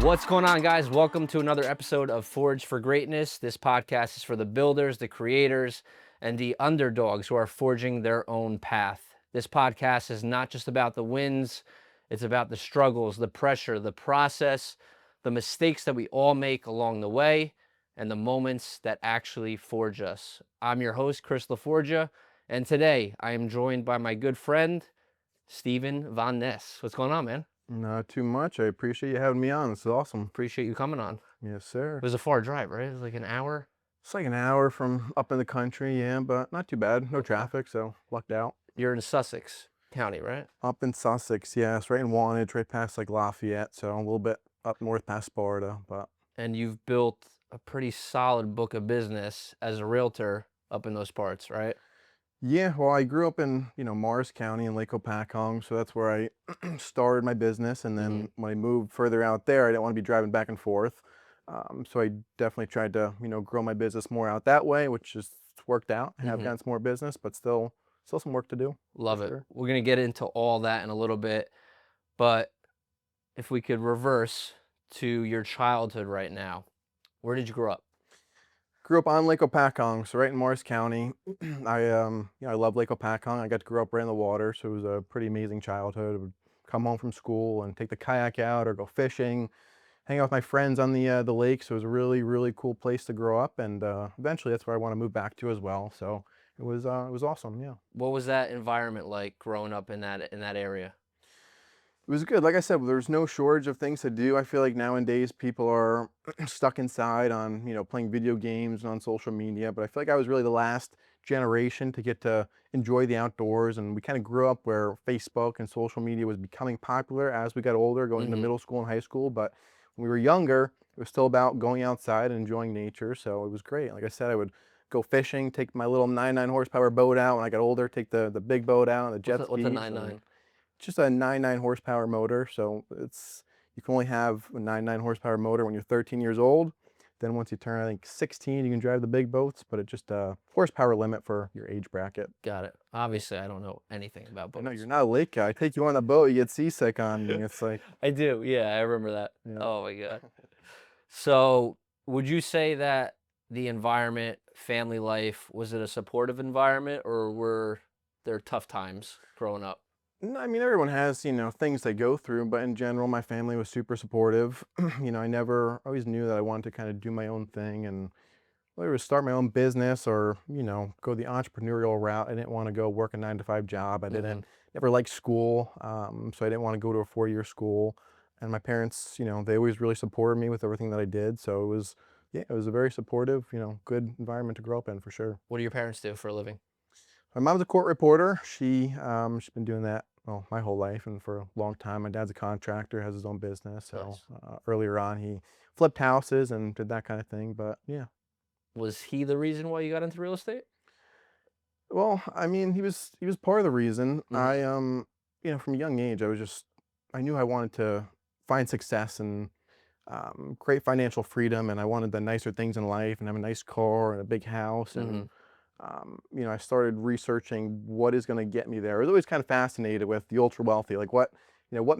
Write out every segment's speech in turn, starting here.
What's going on, guys? Welcome to another episode of Forge for Greatness. This podcast is for the builders, the creators, and the underdogs who are forging their own path. This podcast is not just about the wins, it's about the struggles, the pressure, the process, the mistakes that we all make along the way, and the moments that actually forge us. I'm your host, Chris LaForgia, and today I am joined by my good friend, Stephen Vanness. What's going on, man? Not too much. I appreciate you having me on. This is awesome. Appreciate you coming on. Yes, It sir. was a far drive, right? It was like an hour. It's like an hour from up in the country, yeah, but not too bad. No Okay. traffic, so lucked out. You're in Sussex County, right? Up in Sussex, yes, right in Wantage, right past like Lafayette, so a little bit up north past Sparta, but And you've built a pretty solid book of business as a realtor up in those parts, right? yeah, well, I grew up in, Morris County in Lake Opakong, so that's where I started my business, and Mm-hmm. then when I moved further out there, I didn't want to be driving back and forth. So I definitely tried to, grow my business more out that way, which just worked out. I have Mm-hmm. gotten some more business, but still some work to do, for Love it. sure. We're gonna get into all that in a little bit, but if we could reverse to your childhood right now, where did you grow up? Grew up on Lake Opakong, so right in Morris County. I love Lake Opakong. I got to grow up right in the water, so it was a pretty amazing childhood. I would come home from school and take the kayak out or go fishing, hang out with my friends on the lake. So it was a really, really cool place to grow up, and eventually that's where I want to move back to as well. So it was awesome. Yeah. What was that environment like growing up in that area? It was good. Like I said, there's no shortage of things to do. I feel like nowadays people are stuck inside on, playing video games and on social media. But I feel like I was really the last generation to get to enjoy the outdoors. And we kind of grew up where Facebook and social media was becoming popular as we got older, going into Mm-hmm. middle school and high school. But when we were younger, it was still about going outside and enjoying nature. So it was great. Like I said, I would go fishing, take my little 9 horsepower boat out. When I got older, take the big boat out, and the jet What's a skis, nine and nine? just a 9 horsepower motor. So you can only have a 9 horsepower motor when you're 13 years old. Then once you turn, I think 16, you can drive the big boats, but it's just a horsepower limit for your age bracket. Got it. Obviously, I don't know anything about I know you're boats. not a lake guy. I take you on the boat, you get seasick on me. It's like, I do. Yeah, I remember that. yeah. Oh my God. So, would you say that the environment, family life, was it a supportive environment or were there tough times growing up? No, I mean, everyone has, things they go through, but in general, my family was super supportive. I always knew that I wanted to kind of do my own thing, and whether it was start my own business or, go the entrepreneurial route. I didn't want to go work a 9 to 5 job. I Mhm. didn't never liked school. So I didn't want to go to a 4 year school. And my parents, they always really supported me with everything that I did. So yeah, it was a very supportive, good environment to grow up in for sure. What do your parents do for a living? My mom's a court reporter. She's been doing that, well, my whole life and for a long time. My dad's a contractor, has his own business. So Nice. earlier on, he flipped houses and did that kind of thing. But yeah. Was he the reason why you got into real estate? Well, I mean, he was part of the reason. Mhm. From a young age, I knew I wanted to find success and create financial freedom, and I wanted the nicer things in life and have a nice car and a big house. And Mhm. I started researching what is going to get me there. I was always kind of fascinated with the ultra wealthy, like what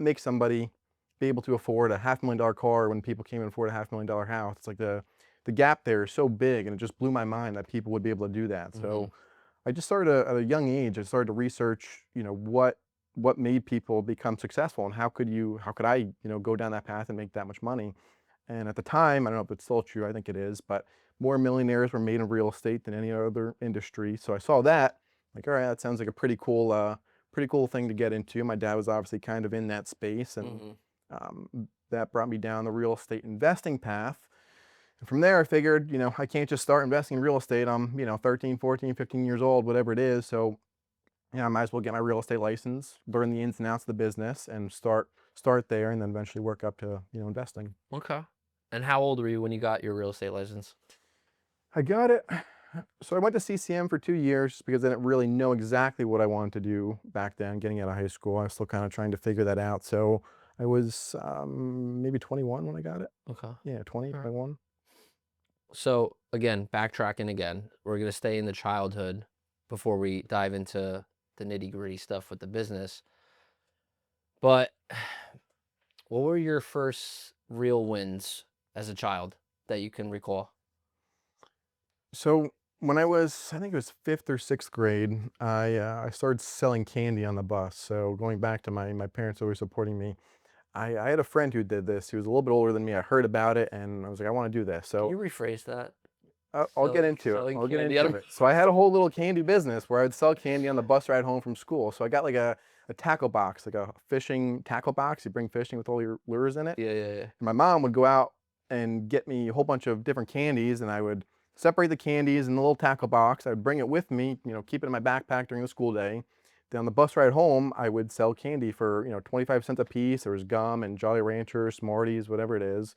makes somebody be able to afford a $500,000 car when people can't even afford a $500,000 house. It's like the gap there is so big, and it just blew my mind that people would be able to do that. So Mhm. I just started at a young age. I started to research, what made people become successful, and how could I, go down that path and make that much money. And at the time, I don't know if it's still true. I think it is, but more millionaires were made in real estate than any other industry. So I saw that, like, all right, that sounds like a pretty cool thing to get into. My dad was obviously kind of in that space, and Mhm. that brought me down the real estate investing path. And from there, I figured, I can't just start investing in real estate. I'm, 13, 14, 15 years old, whatever it is. So, I might as well get my real estate license, learn the ins and outs of the business, and start there, and then eventually work up to, investing. Okay. And how old were you when you got your real estate license? I got it. So I went to CCM for 2 years because I didn't really know exactly what I wanted to do back then, getting out of high school. I was still kind of trying to figure that out. So I was maybe 21 when I got it. Okay. Yeah, 20, All right. 21. So, again, backtracking again, we're going to stay in the childhood before we dive into the nitty-gritty stuff with the business. But what were your first real wins as a child that you can recall? So when I was, I think it was fifth or sixth grade, I started selling candy on the bus. So going back to my parents always supporting me, I had a friend who did this. He was a little bit older than me. I heard about it and I was like, I want to do this. Can So you rephrase that? I'll get Selling into it. selling I'll get candy on into a it. So I had a whole little candy business where I'd sell candy on the bus ride home from school. So I got like a tackle box, like a fishing tackle box. You bring fishing with all your lures in it. Yeah, yeah, yeah. And my mom would go out and get me a whole bunch of different candies, and I would separate the candies in the little tackle box. I would bring it with me, keep it in my backpack during the school day. Then on the bus ride home, I would sell candy for 25 cents a piece. There was gum and Jolly Ranchers, Smarties, whatever it is.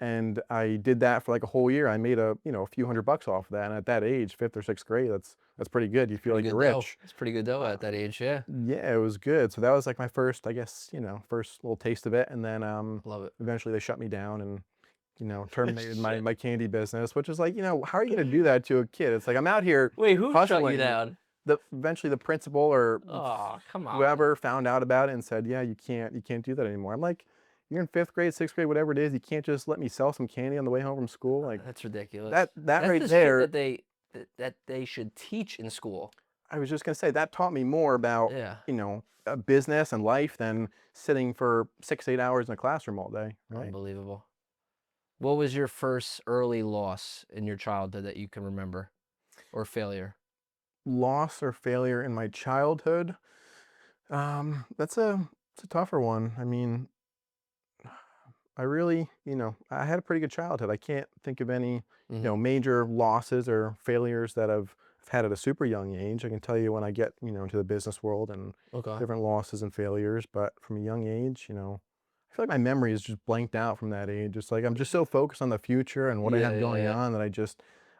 And I did that for like a whole year. I made a few $100 off of that. And at that age, fifth or sixth grade, that's pretty good. You feel Pretty like you're good dough. rich. It's pretty good dough at that Um, age, yeah. yeah, it was good. So that was like my first, I guess, first little taste of it. And then Love it. eventually they shut me down and terminated my candy business, which is like, how are you gonna do that to a kid? It's like I'm out here Wait, who shut you hustling. down? Eventually the principal or Oh, come on. whoever found out about it and said, yeah, you can't do that anymore. I'm like, you're in fifth grade, sixth grade, whatever it is. You can't just let me sell some candy on the way home from school. Like That's ridiculous. that That's right the shit there. that they should teach in school. I was just gonna say that taught me more about Yeah, business and life than sitting for 6 8 hours in a classroom all day. Right. unbelievable. What was your first early loss in your childhood that you can remember, or failure? Loss or failure in my childhood. It's a tougher one. I mean, I really, I had a pretty good childhood. I can't think of any, Mhm. major losses or failures that I've had at a super young age. I can tell you when I get, into the business world and Okay. different losses and failures, but from a young age, I feel like my memory is just blanked out from that age. It's like I'm just so focused on the future and what I Yeah, have yeah, going yeah. on that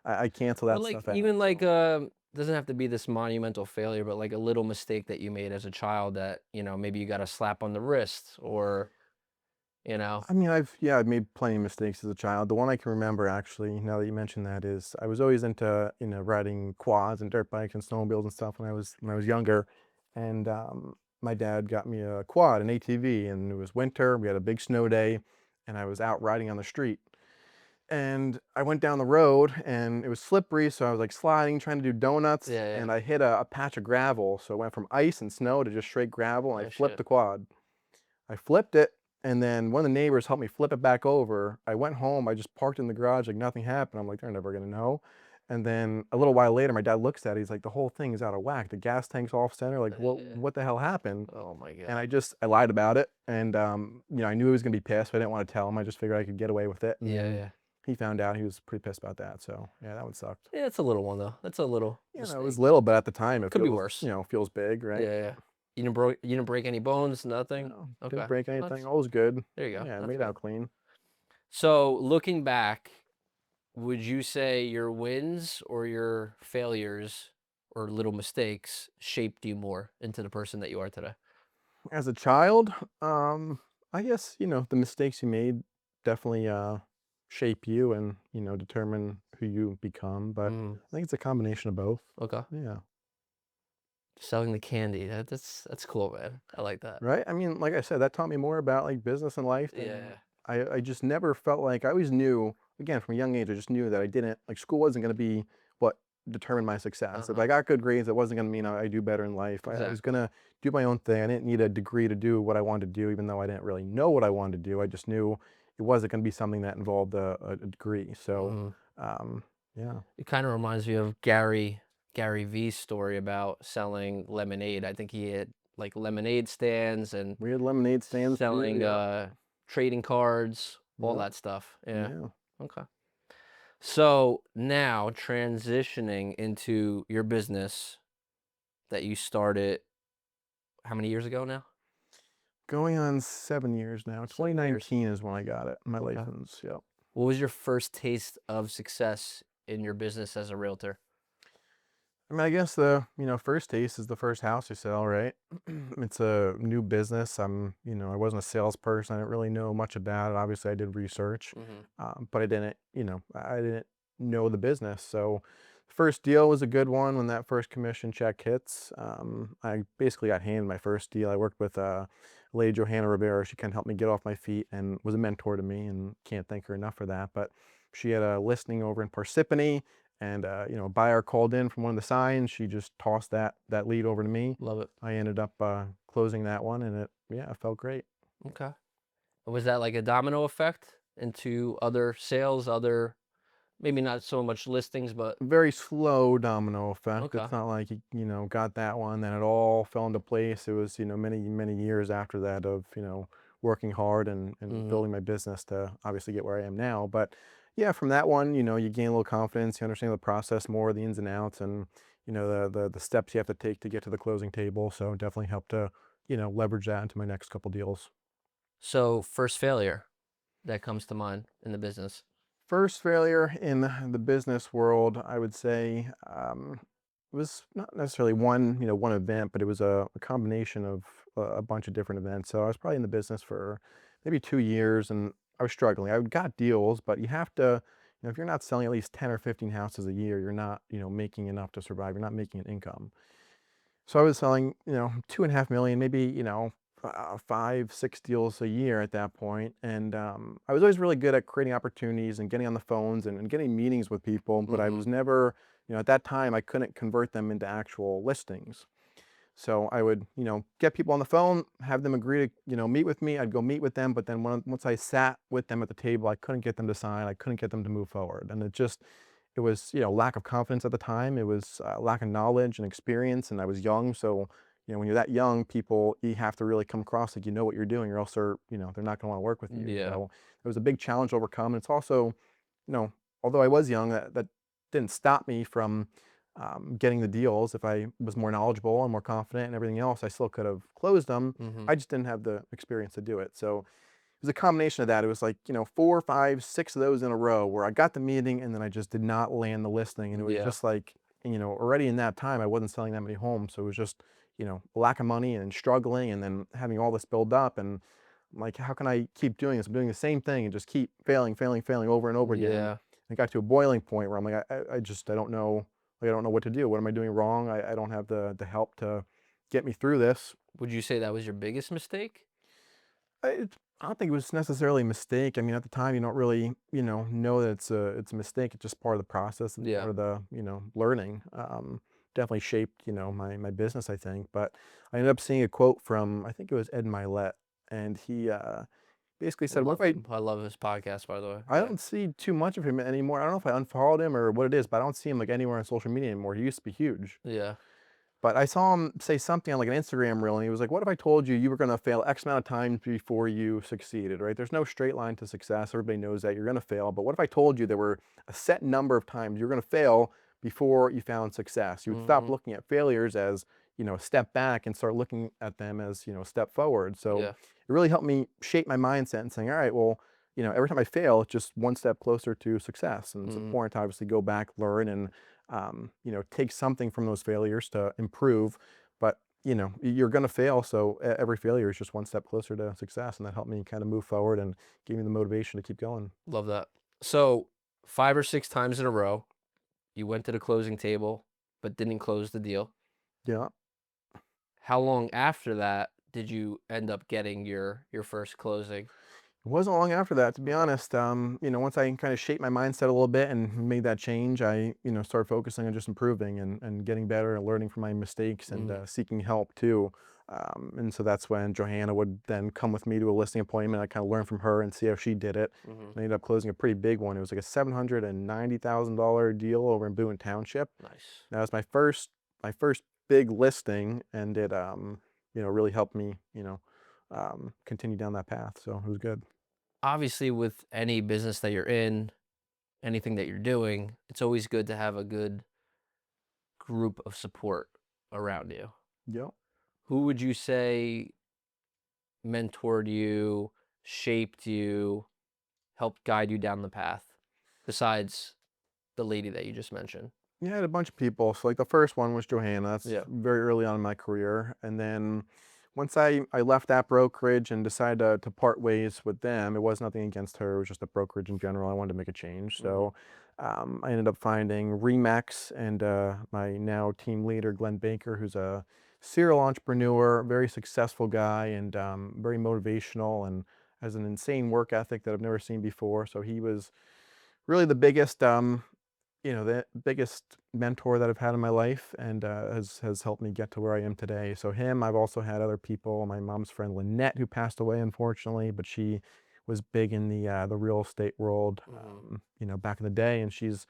I cancel Or that like stuff out. even like So. doesn't have to be this monumental failure, but like a little mistake that you made as a child that, maybe you got a slap on the wrist or, you know. I mean, I've made plenty of mistakes as a child. The one I can remember actually, now that you mentioned that, is I was always into, riding quads and dirt bikes and snowmobiles and stuff when I was younger. And my dad got me a quad, an ATV, and it was winter. We had a big snow day, and I was out riding on the street. And I went down the road and it was slippery, so I was like sliding, trying to do donuts, Yeah, yeah. and I hit a patch of gravel. So it went from ice and snow to just straight gravel, and I Oh flipped shit. the quad. I flipped it, and then one of the neighbors helped me flip it back over. I went home, I just parked in the garage like nothing happened. I'm like, they're never gonna know. And then a little while later, my dad looks at it, he's like, the whole thing is out of whack. The gas tank's off center. Like, Yeah. what the hell happened? Oh my And god. I lied about it. And I knew he was gonna be pissed, but I didn't want to tell him. I just figured I could get away with it. And Yeah, then yeah. he found out, he was pretty pissed about that. So yeah, that one sucked. Yeah, it's a little one though. That's a little It was mistake. little, but at the time it Could be feels, worse. feels big, right? Yeah, yeah. You didn't break any bones, nothing? No, didn't Okay. break anything. That's All was good. there you go. Yeah, That's made good. out clean. So, looking back, would you say your wins or your failures or little mistakes shaped you more into the person that you are today? As a child, I guess, the mistakes you made definitely shape you and, determine who you become. But Mm, I think it's a combination of both. okay. Yeah. Selling the candy. That's cool, man. I like that. Right. I mean, like I said, that taught me more about like business and life than Yeah. I just never felt like I always knew, again, from a young age, I just knew that I didn't like school wasn't going to be what determined my success. If Uh-huh. I got good grades, it wasn't going to mean I do better in life. I was going Exactly. to do my own thing. I didn't need a degree to do what I wanted to do, even though I didn't really know what I wanted to do. I just knew it wasn't going to be something that involved a degree. So, Mhm. um, yeah, It kind of reminds me of Gary V's story about selling lemonade. I think he had like lemonade stands and we had lemonade stands too. selling Yep. trading cards, all Yep. that stuff. Yeah. Yeah. Okay. So now transitioning into your business that you started how many years ago now? Going on 7 years now. 7 years. 2019 is when I got it, my Okay. license. Yep. What was your first taste of success in your business as a realtor? I mean, I guess the, first taste is the first house you sell, right? It's a new business. I wasn't a salesperson. I didn't really know much about it. Obviously, I did research, Hmm. but I didn't know the business. So, first deal was a good one when that first commission check hits. I basically got handed my first deal. I worked with lady Johanna Rivera. She kind of helped me get off my feet and was a mentor to me, and can't thank her enough for that. But she had a listing over in Parsippany, and a buyer called in from one of the signs. She just tossed that lead over to me. Love it. I ended up closing that one, and it felt great. Okay. Was that like a domino effect into other sales, other maybe not so much listings, but Very slow domino effect. okay. It's not like got that one, then it all fell into place. It was, many, many years after that of, working hard and Mhm. building my business to obviously get where I am now. But yeah, from that one, you gain a little confidence, you understand the process more, the ins and outs, and the steps you have to take to get to the closing table. So definitely helped to, leverage that into my next couple deals. So, first failure that comes to mind in the business. First failure in the business world, I would say, was not necessarily one event, but it was a combination of a bunch of different events. So I was probably in the business for maybe 2 years, and I was struggling. I got deals, but you have to, if you're not selling at least 10 or 15 houses a year, you're not, making enough to survive. You're not making an income. So I was selling, 2.5 million, maybe, 5, 6 deals a year at that point. And I was always really good at creating opportunities and getting on the phones and getting meetings with people. But I Mhm. was never, at that time, I couldn't convert them into actual listings. So I would, get people on the phone, have them agree to, meet with me. I'd go meet with them, but then once I sat with them at the table, I couldn't get them to sign. I couldn't get them to move forward, and it was, lack of confidence at the time. It was lack of knowledge and experience, and I was young. So, when you're that young, people you have to really come across like you know what you're doing, or else they're not going to want to work with you. Yeah. So it was a big challenge to overcome. And it's also, although I was young, that didn't stop me from getting the deals. If I was more knowledgeable and more confident and everything else, I still could have closed them. Mhm. I just didn't have the experience to do it. So it was a combination of that. It was like, 4, 5, 6 of those in a row where I got the meeting and then I just did not land the listing. And it was Yeah. just like, already in that time, I wasn't selling that many homes. So it was just, lack of money and struggling and then having all this build up. And I'm like, how can I keep doing this? I'm doing the same thing and just keep failing, failing, failing over and over again. Yeah. It got to a boiling point where I'm like, I don't know. Like, I don't know what to do. What am I doing wrong? I don't have the help to get me through this. Would you say that was your biggest mistake? I don't think it was necessarily a mistake. I mean, at the time, you don't really, know that it's a mistake. It's just part of the process. It's Yeah. part of the, learning. Definitely shaped, my business, I think. But I ended up seeing a quote from, I think it was Ed Milet, and he basically said, "What if Love him. I love his podcast, by the way. I Yeah. don't see too much of him anymore. I don't know if I unfollowed him or what it is, but I don't see him like anywhere on social media anymore. He used to be huge." Yeah. But I saw him say something on like an Instagram reel, and he was like, "What if I told you you were going to fail X amount of times before you succeeded, right? There's no straight line to success. Everybody knows that you're going to fail. But what if I told you there were a set number of times you're going to fail before you found success? You would stop Mhm. looking at failures as, a step back and start looking at them as, a step forward." So Yeah. it really helped me shape my mindset and saying, all right, well, every time I fail, it's just one step closer to success. And it's Mhm. important to obviously go back, learn, and take something from those failures to improve. But you're going to fail, so every failure is just one step closer to success, and that helped me kind of move forward and gave me the motivation to keep going. Love that. So, 5 or 6 times in a row, you went to the closing table, but didn't close the deal. Yeah. How long after that did you end up getting your first closing? It wasn't long after that, to be honest. Once I kind of shaped my mindset a little bit and made that change, I, started focusing on just improving and getting better and learning from my mistakes and Mhm. seeking help too. And so that's when Johanna would then come with me to a listing appointment. I kind of learn from her and see how she did it. Mhm. And I ended up closing a pretty big one. It was like a $790,000 deal over in Boone Township. Nice. That was my first big listing, and it really helped me continue down that path. So it was good. Obviously, with any business that you're in, anything that you're doing, it's always good to have a good group of support around you. Yep. Who would you say mentored you, shaped you, helped guide you down the path besides the lady that you just mentioned? Yeah, I had a bunch of people. So like the first one was Johanna. That's Yeah. very early on in my career. And then once I left that brokerage and decided to part ways with them, it was nothing against her. It was just a brokerage in general. I wanted to make a change. Mhm. So I ended up finding Remax and my now team leader, Glenn Baker, who's a serial entrepreneur, very successful guy, and very motivational and has an insane work ethic that I've never seen before. So he was really the biggest the biggest mentor that I've had in my life, and has helped me get to where I am today. So him, I've also had other people. My mom's friend Lynette, who passed away unfortunately, but she was big in the real estate world, Mhm. back in the day, and she's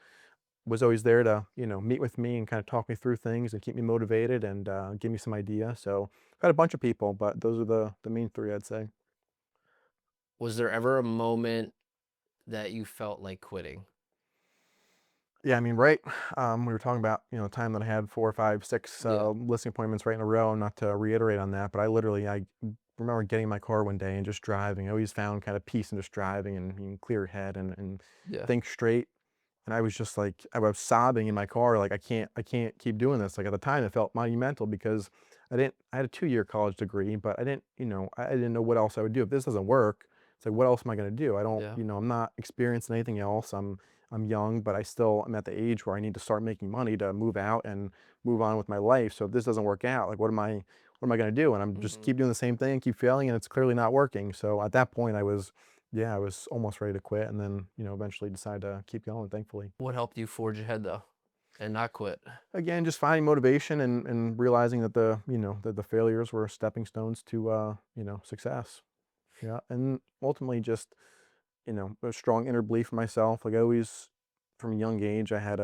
was always there to meet with me and kind of talk me through things and keep me motivated and give me some idea. So I've had a bunch of people, but those are the main three, I'd say. Was there ever a moment that you felt like quitting? Yeah, I mean, right. We were talking about, the time that I had four, five, six Yeah. listing appointments right in a row. Not to reiterate on that, but I remember getting in my car one day and just driving. I always found kind of peace in just driving and being clear head and Yeah. think straight. And I was just like, I was sobbing in my car, like I can't keep doing this. Like at the time, it felt monumental because I had a 2-year college degree, but I didn't know what else I would do if this doesn't work. It's like, what else am I going to do? I don't, Yeah. I'm not experienced in anything else. I'm young, but I'm at the age where I need to start making money to move out and move on with my life. So if this doesn't work out, like what am I going to do? And I'm just Mhm. keep doing the same thing, keep failing, and it's clearly not working. So at that point, I was almost ready to quit, and then eventually decided to keep going. Thankfully, What helped you forge ahead though and not quit? again, just finding motivation and realizing that the failures were stepping stones to success. Yeah, and ultimately just a strong inner belief in myself. Like I always, from a young age, I had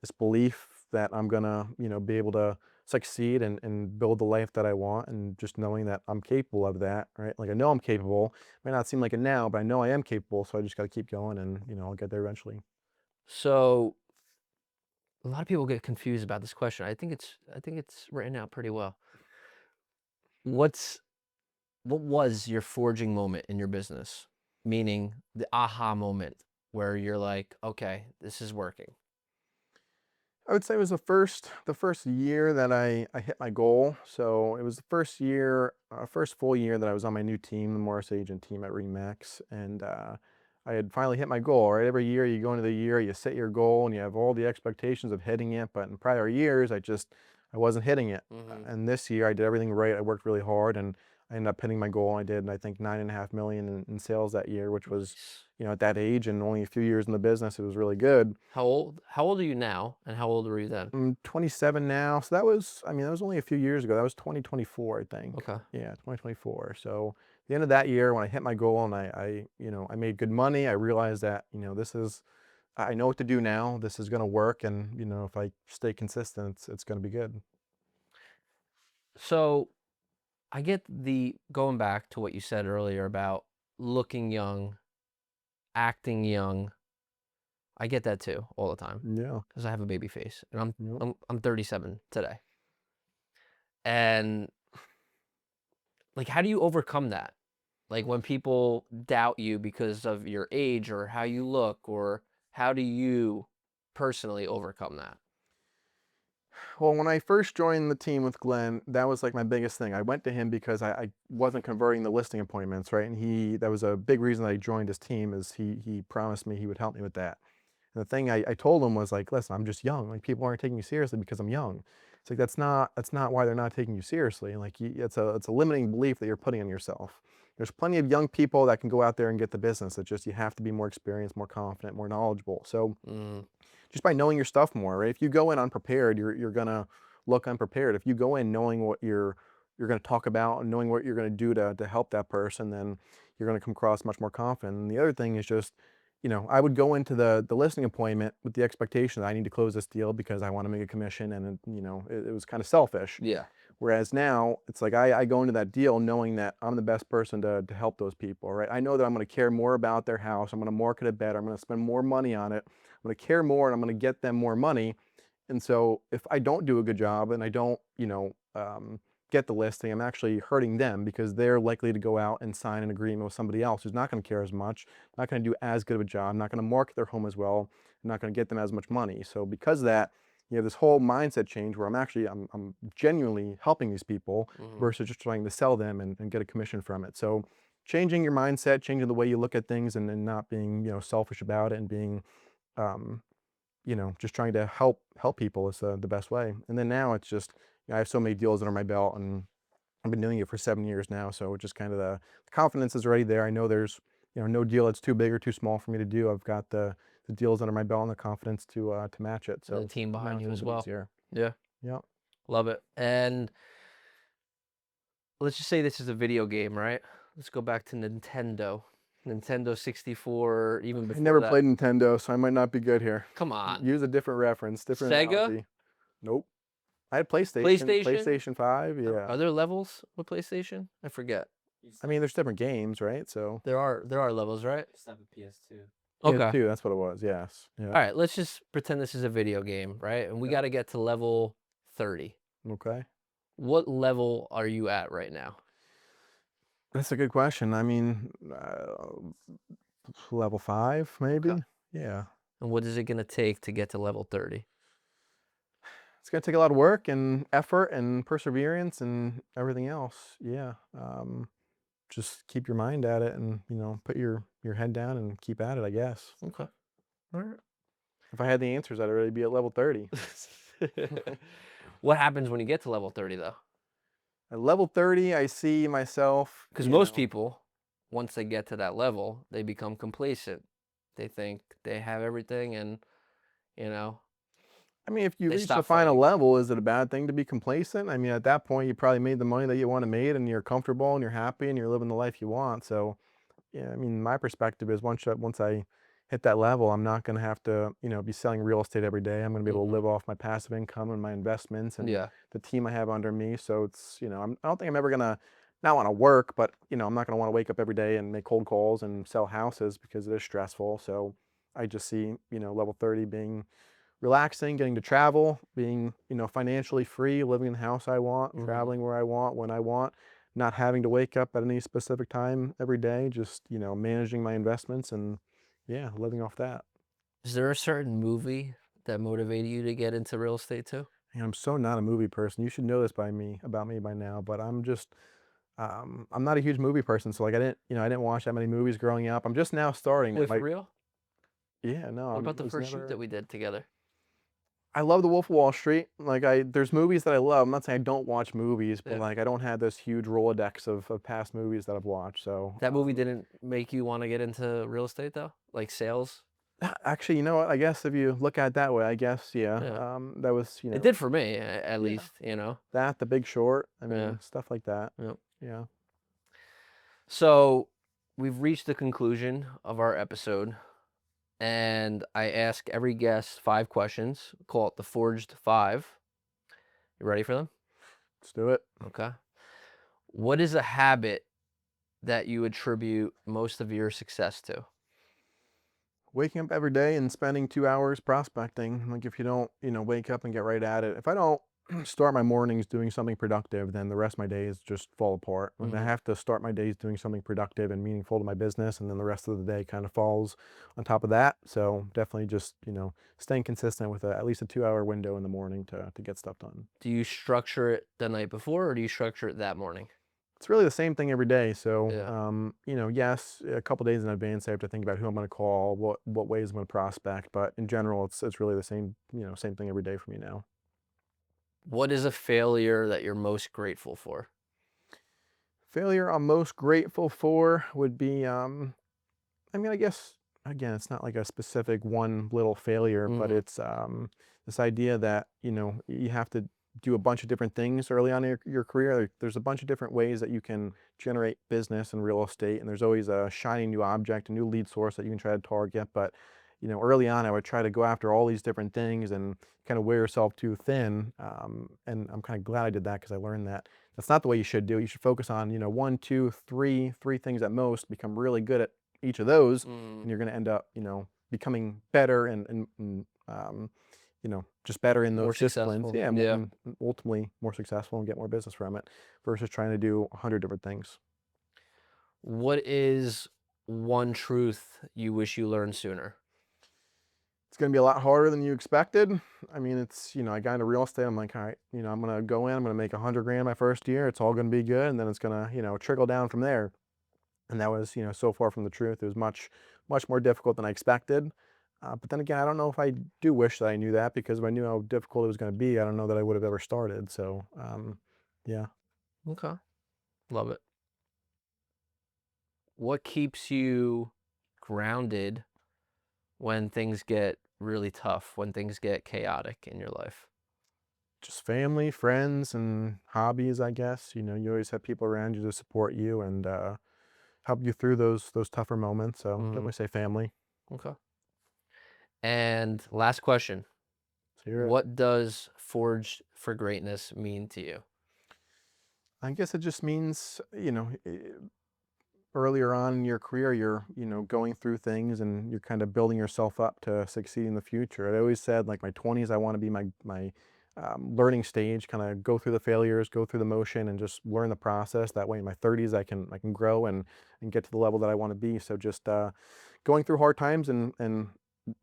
this belief that I'm gonna, be able to succeed and build the life that I want, and just knowing that I'm capable of that, right? Like I know I'm capable. Might not seem like it now, but I know I am capable. So I just got to keep going, and I'll get there eventually. So a lot of people get confused about this question. I think it's written out pretty well. What's what was your forging moment in your business? Meaning the aha moment where you're like, okay, this is working. I would say it was the first year that I hit my goal. So it was the first year, first full year that I was on my new team, the Morris Agent team at Remax, and I had finally hit my goal. Right, every year you go into the year, you set your goal, and you have all the expectations of hitting it. But in prior years, I wasn't hitting it. Hmm. And this year, I did everything right. I worked really hard, and I ended up hitting my goal. I did, I think, 9.5 million in sales that year, which was, Nice. at that age and only a few years in the business, it was really good. How old are you now and how old were you then? I'm 27 now, so that was only a few years ago. That was 2024, I think. Okay. Yeah, 2024. So the end of that year, when I hit my goal and I made good money, I realized that, I know what to do now. This is going to work, and if I stay consistent, it's going to be good. So I get the going back to what you said earlier about looking young, acting young. I get that too all the time Yeah. because I have a baby face and I'm Yep. I'm I'm 37 today. And like how do you overcome that? Like when people doubt you because of your age or how you look, or how do you personally overcome that? Well, when I first joined the team with Glenn, that was like my biggest thing. I went to him because I wasn't converting the listing appointments, right? And that was a big reason that I joined his team, is he promised me he would help me with that. And the thing I told him was like, listen, I'm just young. Like people aren't taking me seriously because I'm young. It's like that's not why they're not taking you seriously. Like it's a limiting belief that you're putting on yourself. There's plenty of young people that can go out there and get the business. It's just you have to be more experienced, more confident, more knowledgeable. So Mm, just by knowing your stuff more, right? If you go in unprepared, you're gonna look unprepared. If you go in knowing what you're gonna talk about and knowing what you're gonna do to help that person, then you're gonna come across much more confident. And the other thing is just, I would go into the listing appointment with the expectation that I need to close this deal because I want to make a commission, and it was kind of selfish. yeah. Whereas now it's like I go into that deal knowing that I'm the best person to help those people, right? I know that I'm going to care more about their house. I'm going to market it better. I'm going to spend more money on it. I'm going to care more, and I'm going to get them more money. And so if I don't do a good job and I don't, get the listing, I'm actually hurting them because they're likely to go out and sign an agreement with somebody else who's not going to care as much, not going to do as good of a job, not going to market their home as well, not going to get them as much money. So because of that, you have this whole mindset change where I'm genuinely helping these people Hmm. versus just trying to sell them and get a commission from it. So changing your mindset, changing the way you look at things, and not being, selfish about it, and being, um, just trying to help people is the best way. And then now it's just, I have so many deals under my belt, and I've been doing it for 7 years now. So just kind of the confidence is already there. I know there's, no deal that's too big or too small for me to do. I've got the deals under my belt and the confidence to match it. And the So team now behind it's you a as little bit well. easier. Yeah, Yeah. love it. And let's just say this is a video game, right? Let's go back to Nintendo. Nintendo 64, even I before never that. played Nintendo, so I might not be good here. Come on. Use a different reference, different Sega? analogy. Nope. I had PlayStation, PlayStation? PlayStation 5. Are Yeah. there levels with PlayStation? I forget. I mean, there's different games, right? So There are levels, right? Used to have a PS2. Okay. PS2, that's what it was. Yes. Yeah. All right, let's just pretend this is a video game, right? And we Yep. got to get to level 30. Okay. What level are you at right now? That's a good question. I mean, level 5, maybe. Okay. Yeah. And what is it going to take to get to level 30? It's gonna take a lot of work and effort and perseverance and everything else. Yeah. Just keep your mind at it, and put your head down and keep at it, I guess. Okay. All right. If I had the answers, I'd already be at level 30. What happens when you get to level 30, though? At level 30, I see myself, Because most people, once they get to that level, they become complacent. They think they have everything, and, you know, I mean, if you they reach the stop final fighting. level, is it a bad thing to be complacent? I mean, at that point, you probably made the money that you want to make, and you're comfortable, and you're happy, and you're living the life you want. So, yeah, I mean, my perspective is once I hit that level, I'm not going to have to, be selling real estate every day. I'm going to be able to Mhm. live off my passive income and my investments and Yeah. the team I have under me. So it's, I don't think I'm ever going to not want to work, but, I'm not going to want to wake up every day and make cold calls and sell houses because it is stressful. So I just see, level 30 being relaxing, getting to travel, being, financially free, living in the house I want, Mhm. traveling where I want, when I want, not having to wake up at any specific time every day, just, managing my investments and yeah, living off that. Is there a certain movie that motivated you to get into real estate too? And I'm so not a movie person. You should know this about me by now, but I'm not a huge movie person. So like I didn't watch that many movies growing up. I'm just now starting. Wait, for Like, real? yeah, no, What I about the was first shoot that never. we did together? I love The Wolf of Wall Street. Like there's movies that I love. I'm not saying I don't watch movies, but Yeah. like I don't have this huge Rolodex of past movies that I've watched. So That movie didn't make you want to get into real estate though? Like sales? actually, you know what? I guess if you look at it that way, I guess yeah. Yeah. That was It did for me, at yeah, least, you know? that The Big Short. I Yeah. mean stuff like that. Yep. Yeah. So we've reached the conclusion of our episode, and I ask every guest 5 questions. Call it the Forged Five. You ready for them? Let's do it. Okay. What is a habit that you attribute most of your success to? Waking up every day and spending 2 hours prospecting. Like if you don't, wake up and get right at it. If I don't start my mornings doing something productive, then the rest of my days just fall apart. Like I Hmm. have to start my days doing something productive and meaningful to my business, and then the rest of the day kind of falls on top of that. So definitely just, staying consistent with at least a 2 hour window in the morning to get stuff done. Do you structure it the night before, or do you structure it that morning? It's really the same thing every day. So, Yeah. yes, a couple days in advance, I have to think about who I'm going to call, what ways I'm going to prospect. But in general, it's really the same, same thing every day for me now. What is a failure that you're most grateful for? Failure I'm most grateful for would be, I mean, I guess again, it's not like a specific one little failure, but Hmm. it's this idea that you have to do a bunch of different things early on in your career. There's a bunch of different ways that you can generate business and real estate, and there's always a shiny new object, a new lead source that you can try to target. But early on, I would try to go after all these different things and kind of wear yourself too thin. And I'm kind of glad I did that because I learned that that's not the way you should do it. You should focus on one, two, three things at most. Become really good at each of those, Mm, and you're going to end up, becoming better and just better in more those disciplines. successful. Yeah, Yeah. and ultimately more successful and get more business from it versus trying to do 100 different things. What is one truth you wish you learned sooner? It's gonna be a lot harder than you expected. I mean, it's, I got into real estate. I'm like, all right, I'm gonna go in, I'm gonna make 100 grand my first year. It's all gonna be good, and then it's gonna, trickle down from there. And that was, so far from the truth. It was much, much more difficult than I expected. But then again, I don't know if I do wish that I knew that, because if I knew how difficult it was gonna be, I don't know that I would have ever started. So, yeah. Okay. Love it. What keeps you grounded when things get really tough, when things get chaotic in your life? Just family, friends, and hobbies, I guess. You always have people around you to support you and help you through those tougher moments. So Hmm. definitely say family. Okay. And last question. So you're it. What does Forged for Greatness mean to you? I guess it just means, earlier on in your career, you're, going through things, and you're kind of building yourself up to succeed in the future. I always said, like, my 20s, I want to be my learning stage, kind of go through the failures, go through the motion, and just learn the process. That way, in my 30s, I can grow and get to the level that I want to be. So just going through hard times, and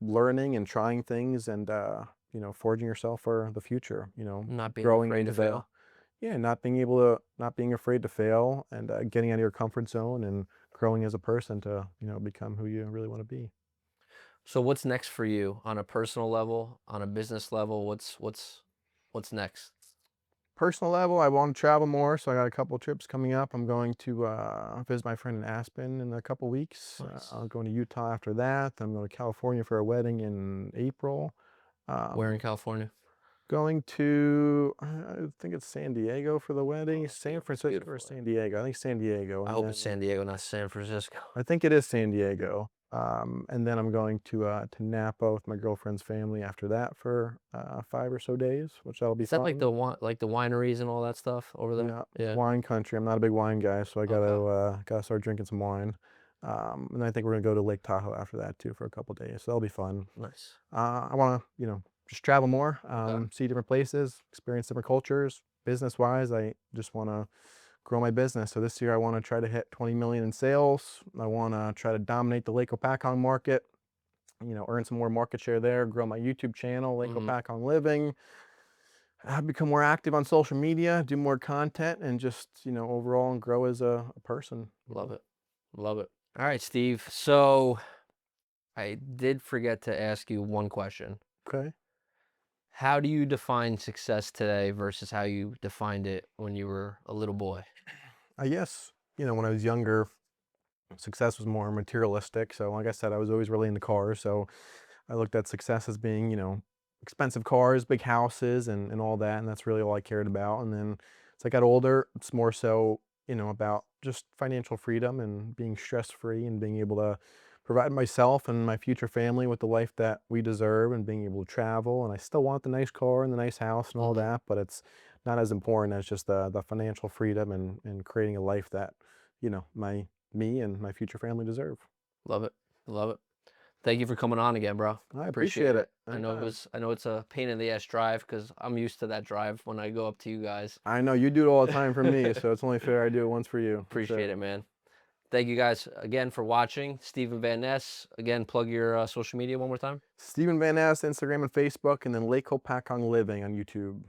learning and trying things, and forging yourself for the future. Not being Growing afraid to into the fail. yeah, not being afraid to fail, and getting out of your comfort zone, and growing as a person to, become who you really want to be. So what's next for you on a personal level, on a business level? What's next? Personal level, I want to travel more, so I got a couple trips coming up. I'm going to visit my friend in Aspen in a couple weeks. Nice. I'm going to Utah after that. I'm going to California for a wedding in April. Where in Um, California? Going to, I think it's San Diego for the Oh, wedding. it's San beautiful. It's Francisco or beautiful there. San Diego? I think San Diego, I and hope it's then San Diego, not San Francisco. I think it is San Diego. And then I'm going to Napa with my girlfriend's family after that for 5 or so days, which that'll be Is that fun. like the wineries and all that stuff over there? Yeah, it's Yeah. wine country. I'm not a big wine guy, so I Okay. gotta start drinking some wine. And I think we're gonna go to Lake Tahoe after that too for a couple days. So that'll be fun. Nice. I want to, just travel more, Okay. see different places, experience different cultures. Business wise, I just want to grow my business. So this year, I want to try to hit 20 million in sales. I want to try to dominate the Lake Opakong market. Earn some more market share there. Grow my YouTube channel, Lake Hmm. Opakong Living. Become more active on social media, do more content, and just, overall, and grow as a person. Love it. Love it. All right, Steve. So I did forget to ask you one question. Okay. How do you define success today versus how you defined it when you were a little boy? I guess, when I was younger, success was more materialistic. So like I said, I was always really into cars. So I looked at success as being, expensive cars, big houses, and all that. And that's really all I cared about. And then as I got older, it's more so, about just financial freedom and being stress free, and being able to provide myself and my future family with the life that we deserve, and being able to travel. And I still want the nice car and the nice house and all Hmm. that, but it's not as important as just the financial freedom, and creating a life that, me and my future family deserve. Love it. Love it. Thank you for coming on again, bro. I Appreciate appreciate it. it. Anytime. I know it's a pain in the ass drive because I'm used to that drive when I go up to you guys. I know you do it all the time for me, so it's only fair I do it once for you. That's it. Appreciate it, man. Thank you guys again for watching. Stephen Van Ness. Again, plug your social media one more time. Stephen Vanness, Instagram and Facebook, and then Lake Hopakong Living on YouTube.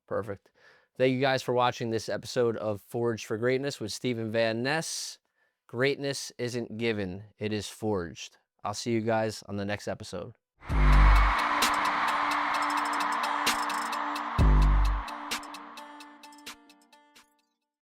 Perfect. Thank you guys for watching this episode of Forged for Greatness with Stephen Van Ness. Greatness isn't given, it is forged. I'll see you guys on the next episode.